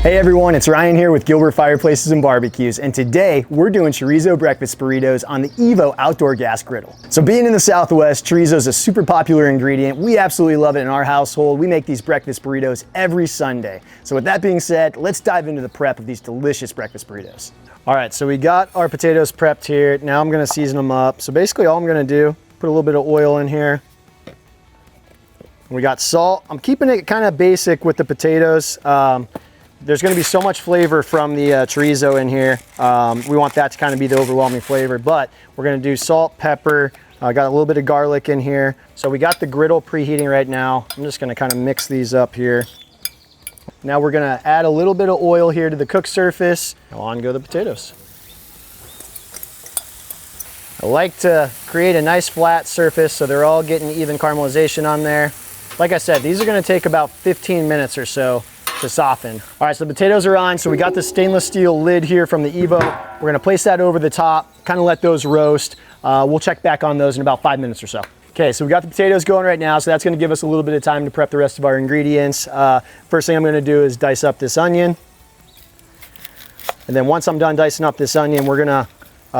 Hey everyone, it's Ryan here with Gilbert Fireplaces and Barbecues, and today we're doing chorizo breakfast burritos on the Evo outdoor gas griddle. So being in the Southwest, chorizo is a super popular ingredient. We absolutely love it in our household. We make these breakfast burritos every Sunday. So with that being said, let's dive into the prep of these delicious breakfast burritos. All right, so we got our potatoes prepped here. Now I'm gonna season them up. So basically all I'm gonna do, put a little bit of oil in here. We got salt. I'm keeping it kind of basic with the potatoes. There's going to be so much flavor from the chorizo in here. We want that to kind of be the overwhelming flavor, but we're going to do salt, pepper. Got a little bit of garlic in here. So we got the griddle preheating right now. I'm just going to kind of mix these up here. Now we're going to add a little bit of oil here to the cook surface. On go the potatoes. I like to create a nice flat surface so they're all getting even caramelization on there. Like I said, these are going to take about 15 minutes or so to soften. All right, so the potatoes are on. So we got the stainless steel lid here from the Evo. We're gonna place that over the top, kind of let those roast. We'll check back on those in about 5 minutes or so. Okay, so we got the potatoes going right now, so that's gonna give us a little bit of time to prep the rest of our ingredients. First thing I'm gonna do is dice up this onion. And then once I'm done dicing up this onion, we're gonna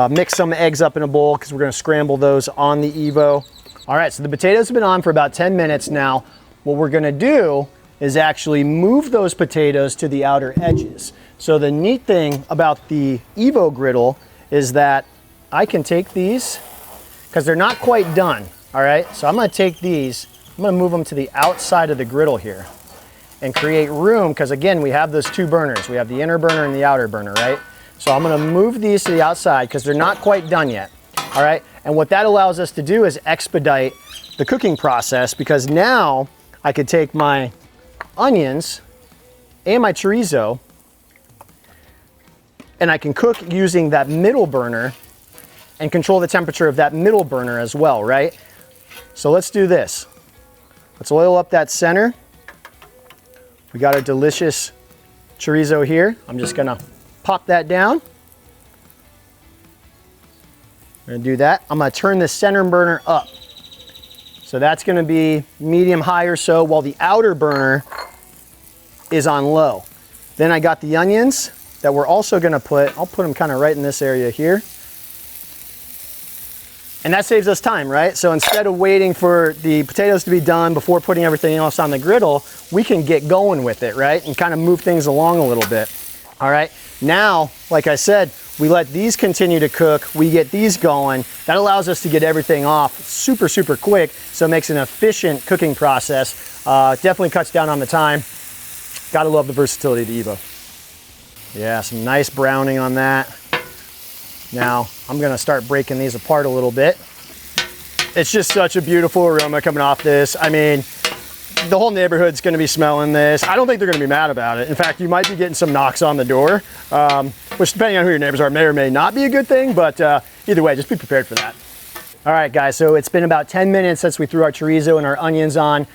mix some eggs up in a bowl because we're gonna scramble those on the Evo. All right, so the potatoes have been on for about 10 minutes now. What we're gonna do is actually move those potatoes to the outer edges. So the neat thing about the Evo griddle is that I can take these, because they're not quite done, all right? So I'm gonna take these, I'm gonna move them to the outside of the griddle here and create room, because again, we have those two burners. We have the inner burner and the outer burner, right? So I'm gonna move these to the outside because they're not quite done yet, all right? And what that allows us to do is expedite the cooking process, because now I could take my onions and my chorizo and I can cook using that middle burner and control the temperature of that middle burner as well, right? So let's do this. Let's oil up that center. We got our delicious chorizo here. I'm just gonna pop that down. I'm gonna do that. I'm gonna turn the center burner up. So that's gonna be medium high or so, while the outer burner is on low. Then I got the onions that we're also gonna I'll put them kind of right in this area here. And that saves us time, right? So instead of waiting for the potatoes to be done before putting everything else on the griddle, we can get going with it, right? And kind of move things along a little bit. All right, now, like I said, we let these continue to cook, we get these going. That allows us to get everything off super, super quick, so it makes an efficient cooking process. Definitely cuts down on the time. Gotta love the versatility of the Evo. Yeah, some nice browning on that. Now, I'm gonna start breaking these apart a little bit. It's just such a beautiful aroma coming off this. I mean, the whole neighborhood's gonna be smelling this. I don't think they're gonna be mad about it. In fact, you might be getting some knocks on the door, which depending on who your neighbors are, may or may not be a good thing, but either way, just be prepared for that. All right, guys, so it's been about 10 minutes since we threw our chorizo and our onions on.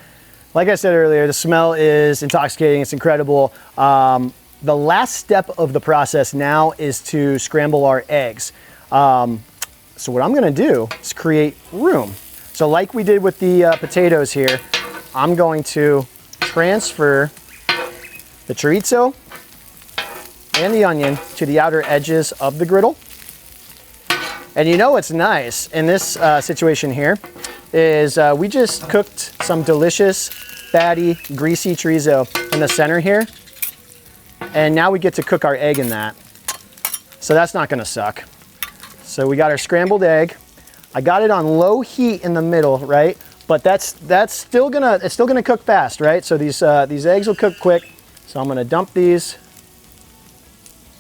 Like I said earlier, the smell is intoxicating, it's incredible. The last step of the process now is to scramble our eggs. So what I'm gonna do is create room. So like we did with the potatoes here, I'm going to transfer the chorizo and the onion to the outer edges of the griddle. And you know what's nice in this situation here is we just cooked some delicious, fatty, greasy chorizo in the center here. And now we get to cook our egg in that. So that's not gonna suck. So we got our scrambled egg. I got it on low heat in the middle, right? But it's still gonna cook fast, right? So these eggs will cook quick. So I'm gonna dump these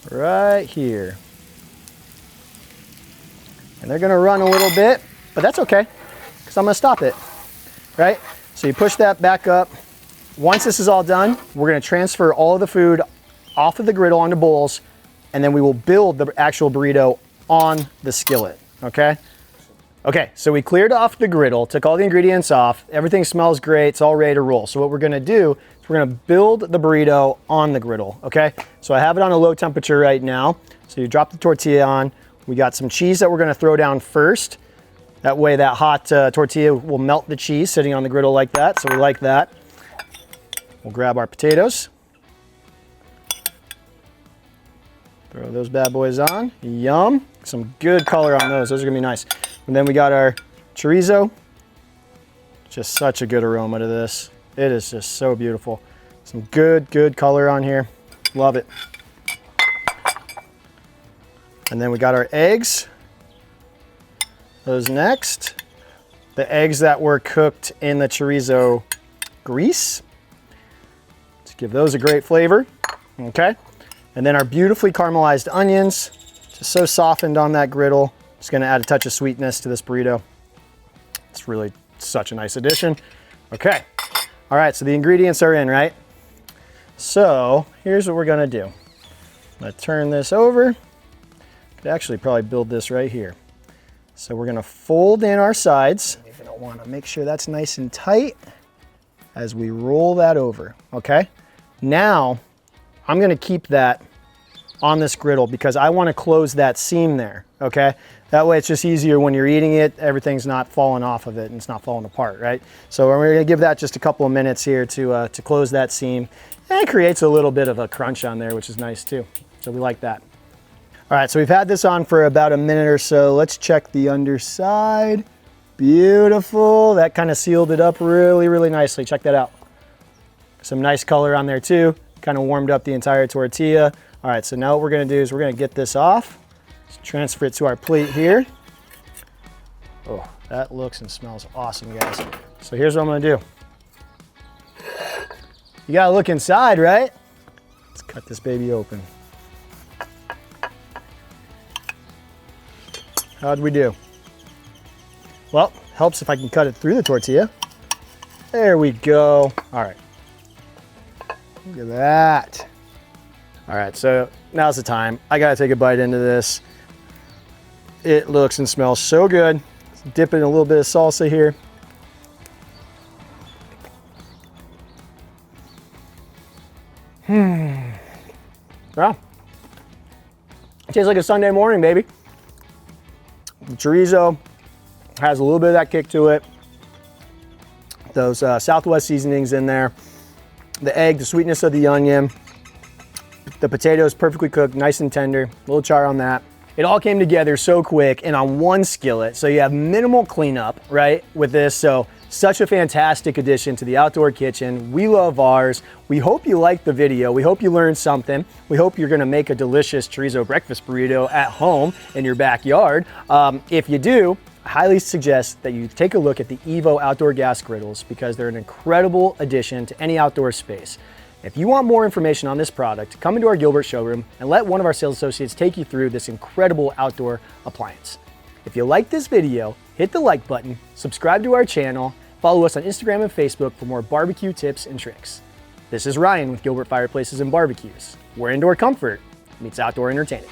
right here. And they're gonna run a little bit, but that's okay, because I'm gonna stop it, right? So you push that back up. Once this is all done, we're gonna transfer all of the food off of the griddle onto bowls, and then we will build the actual burrito on the skillet, okay? Okay, so we cleared off the griddle, took all the ingredients off, everything smells great, it's all ready to roll. So what we're gonna do is we're gonna build the burrito on the griddle, okay? So I have it on a low temperature right now. So you drop the tortilla on. We got some cheese that we're gonna throw down first. That way that hot tortilla will melt the cheese sitting on the griddle like that, so we like that. We'll grab our potatoes. Throw those bad boys on. Yum. Some good color on those. Those are gonna be nice. And then we got our chorizo. Just such a good aroma to this. It is just so beautiful. Some good color on here. Love it. And then we got our eggs. Those next. The eggs that were cooked in the chorizo grease. To give those a great flavor. Okay. And then our beautifully caramelized onions. Just so softened on that griddle. Just gonna add a touch of sweetness to this burrito. It's really such a nice addition. Okay. All right, so the ingredients are in, right? So here's what we're gonna do. I'm gonna turn this over. Could actually probably build this right here. So we're gonna fold in our sides. You're gonna wanna make sure that's nice and tight as we roll that over, okay? Now, I'm gonna keep that on this griddle because I wanna close that seam there, okay? That way it's just easier when you're eating it, everything's not falling off of it and it's not falling apart, right? So we're gonna give that just a couple of minutes here to close that seam. And it creates a little bit of a crunch on there, which is nice too. So we like that. All right, so we've had this on for about a minute or so. Let's check the underside. Beautiful, that kind of sealed it up really nicely. Check that out. Some nice color on there too. Kind of warmed up the entire tortilla. All right, so now what we're gonna do is we're gonna get this off. Let's transfer it to our plate here. Oh, that looks and smells awesome, guys. So here's what I'm gonna do. You gotta look inside, right? Let's cut this baby open. How'd we do? Well, helps if I can cut it through the tortilla. There we go. All right. Look at that. All right, so now's the time. I gotta take a bite into this. It looks and smells so good. Let's dip in a little bit of salsa here. Well, it tastes like a Sunday morning, baby. The chorizo has a little bit of that kick to it. Those Southwest seasonings in there. The egg, the sweetness of the onion. The potatoes perfectly cooked, nice and tender. A little char on that. It all came together so quick and on one skillet. So you have minimal cleanup, right, with this. So such a fantastic addition to the outdoor kitchen. We love ours. We hope you liked the video. We hope you learned something. We hope you're gonna make a delicious chorizo breakfast burrito at home in your backyard. If you do, I highly suggest that you take a look at the Evo outdoor gas griddles because they're an incredible addition to any outdoor space. If you want more information on this product, come into our Gilbert showroom and let one of our sales associates take you through this incredible outdoor appliance. If you like this video, hit the like button, subscribe to our channel, follow us on Instagram and Facebook for more barbecue tips and tricks. This is Ryan with Gilbert Fireplaces and Barbecues, where indoor comfort meets outdoor entertaining.